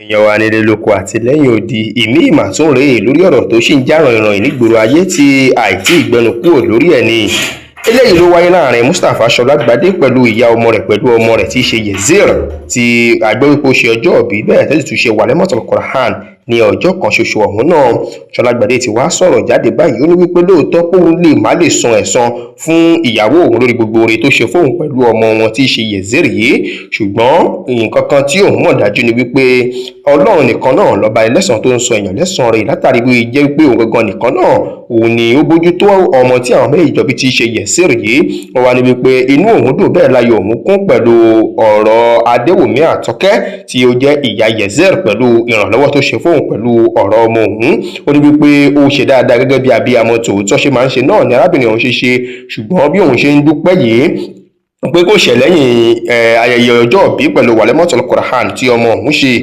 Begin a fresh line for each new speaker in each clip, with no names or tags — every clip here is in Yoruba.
èèyàn wa nílé lóko àti lẹ́yìn odi ìmí ìmàtún rèé lórí ọ̀rọ̀ tó ṣì ń já ràìnràìn nígboro ayé tí àìtí ìgbẹnu kúrò lórí ẹ̀ ni. eléyìí ló wáyé láàrin Mustapha Ṣọlágbadé pẹ̀lú ìyá ọmọ rẹ̀ pẹ̀lú ọmọ rẹ̀ tí í ṣe Yezir tí agbẹ́wípé ó ṣe ọjọ́ ìbí bẹ́ẹ̀ tẹ́sí tún ṣe Walimatul Quran ní ọjọ́ kan ṣoṣo ọ̀hún náà. Ṣọlágbadé ti wá sọ̀rọ̀ jáde báyìí ó ní wípé lóòótọ́ póun lè má lè san ẹ̀san fún ìyàwó òun lórí gbogbo oore tó ṣe fóun pẹ̀lú ọmọ wọn tí í ṣe Yezir yìí, ṣùgbọ́n nǹkan kan tí òun mọ̀ dájú ni wípé Ọlọ́run nìkan náà lọ́ba ẹlẹ́san tó ń sọ èèyàn lẹ́san rẹ̀ látàrí bí jẹ́ pé òun gangan nìkan náà òun ni ó bójú tó ọmọ tí àwọn méjì jọ bí tí í ṣe Yezir yìí. Wọ́n wá ní wípé inú òun dùn bẹ́ẹ̀ láyọ̀ òun kún pẹ̀lú ọ̀rọ̀ Adéwùmí Àtọ́kẹ́ tí ó jẹ́ ìyá Yezir pẹ̀lú ìrànlọ́wọ́ tó ṣe fóun pẹ̀lú ọ̀rọ̀ ọmọ òun. Ó ní wípé ó ṣe dáadáa gẹ́gẹ́ bí abiyamọ tòótọ́ ṣe máa ń ṣe náà ní arábìnrin òun ṣe ṣe, ṣùgbọ́n bí òun ṣe ń dúpẹ́ yìí pé kò ṣẹ̀ lẹ́yìn ayẹyẹ ọjọ́ ìbí pẹ̀lú Walimatul Quran tí ọmọ òun ṣe.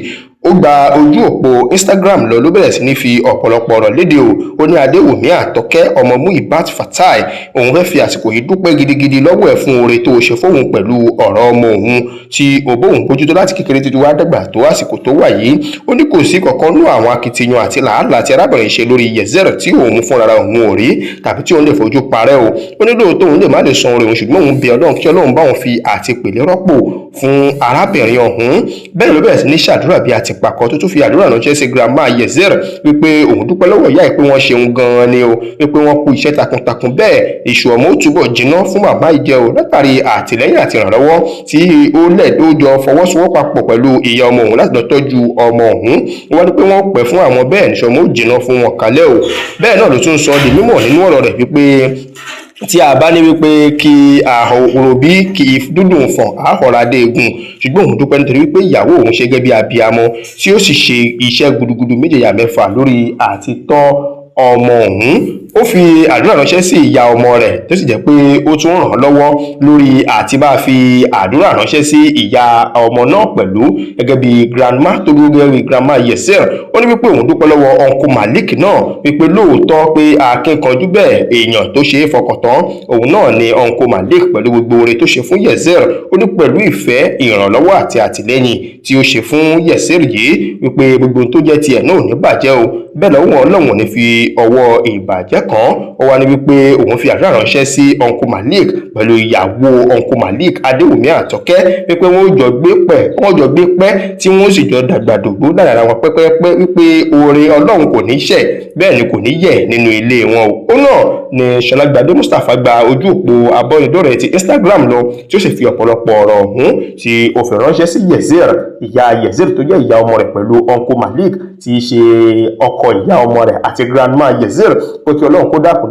Ó gba ojú òpó Instagram lọ ló bẹ̀rẹ̀ sí ní fi ọ̀pọ̀lọpọ̀ ọ̀rọ̀ léde ó ní Adéwùmí Àtọ́kẹ́ ọmọ Muibat Fatai òun fẹ́ fi àsìkò yìí dúpẹ́ gidigidi lọ́wọ́ ẹ̀ fún oore tó ṣe fóun pẹ̀lú ọ̀rọ̀ ọmọ òun tí òbóhùn bójútó láti kékeré títí wá dàgbà tó àsìkò tó wà yìí. Ó ní kò sí kankan nú àwọn akitiyan àti làálàá tí arábìnrin ṣe lórí Yezir tí òun fúnra òun ò rí tàbí tí òun lè fojú parẹ́ o. Ó ní lóòótọ́ òun lè má lè san oore òun ṣùgbọ́n òun bẹ Ọlọ́run kí Ọlọ́run bá òun fi àtìpèlé rọ́pò fún arábìnrin ọ̀hún. Bẹ́ẹ̀ ló bẹ̀rẹ̀ sí ní ṣàdúrà bí àtìpàkọ́ tó tún fi àdúrà ránṣẹ́ sí grandma Yezir wípé òun dúpẹ́ lọ́wọ́ ìyá ẹ̀ pé wọ́n ṣeun gan-an ni o, wípé wọ́n kú iṣẹ́ takuntakun bẹ́ẹ̀ èṣù ọmọ ó túbọ̀ jiná fún bàbá ìjẹ́ o látàrí àtìlẹ́yìn àti ìrànlọ́wọ́ tí ó jọ fọwọ́sowọ́pọ̀ pẹ̀lú ìyá ọmọ òun láti lọ tọ́jú ọmọ òun. Wọ́n ní pé wọ́n pẹ́ fún àwọn bẹ́ẹ̀ níṣọ́ ọmọ ó jiná fún wọn kalẹ̀ o. Bẹ́ẹ̀ náà ló tún sọ di mímọ̀ nínú ọ̀rọ̀ rẹ̀ wípé tí a bá ní wípé kí àhòrò bí kí dúdùn fọ̀n àhọ̀rà dé egun, ṣùgbọ́n òun dúpẹ́ nítorí wípé ìyàwó òun ṣe gẹ́gẹ́ bí abiyamọ tí ó sì ṣe iṣẹ́ gudugudu méjèèjì mẹ́fà lórí àtitọ́ ọmọ òun. Ó fi àdúrà ránṣẹ́ sí ìyá ọmọ rẹ̀ tó sì jẹ́ pé ó tún ràn án lọ́wọ́ lórí àti bá fi àdúrà ránṣẹ́ sí ìyá ọmọ náà pẹ̀lú gẹ́gẹ́ bí grandma tó gẹ́gẹ́ bí grandma Yezir. Ó ní wípé òun dúpẹ́ lọ́wọ́ Uncle Malik náà wípé lóòótọ́ pé akínkanjú bẹ́ẹ̀ èèyàn tó ṣe é fọkàntán òun náà ni Uncle Malik pẹ̀lú gbogbo oore tó ṣe fún Yezir. Ó ní pẹ̀lú ìfẹ́ ìrànlọ́wọ́ àti àtìlẹ́yìn tí ó ṣe fún Yezir yìí wípé gbogbo tó jẹ́ tiẹ̀ náà ò ní bàjẹ́ o, bẹ́ẹ̀ lọ́wọ́ Ọlọ́run ní fi ọwọ́ ìbàjẹ́ kan. Ó wá ní wípé òun fi àdúrà ránṣẹ́ sí Uncle Malik pẹ̀lú ìyàwó Uncle Malik Adéwùmí Àtọ́kẹ́ wípé wọ́n jọ gbé pẹ́ tí wọ́n sì jọ dàgbà dògbó lára ara wọn pẹ́pẹ́pẹ́ wípé oore Ọlọ́run kò ní ṣẹ̀ bẹ́ẹ̀ ni kò ní yẹ̀ nínú ilé wọn o. Ó náà ni Ṣọlágbadé Mustapha gba ojú òpó abọ́nidọ́rẹ̀ẹ́ ti Instagram lọ tí ó sì fi ọ̀pọ̀lọpọ̀ ọ̀rọ̀ ọ̀hún tí ó fi ránṣẹ́ sí Yezir, ìyá Yezir tó jẹ́ ìyá ọmọ rẹ̀ pẹ̀lú Uncle Malik tí í ṣe ọkọ ìyá ọmọ rẹ̀ àti grandma Yezir pé kí Ọlọ́run kó dákun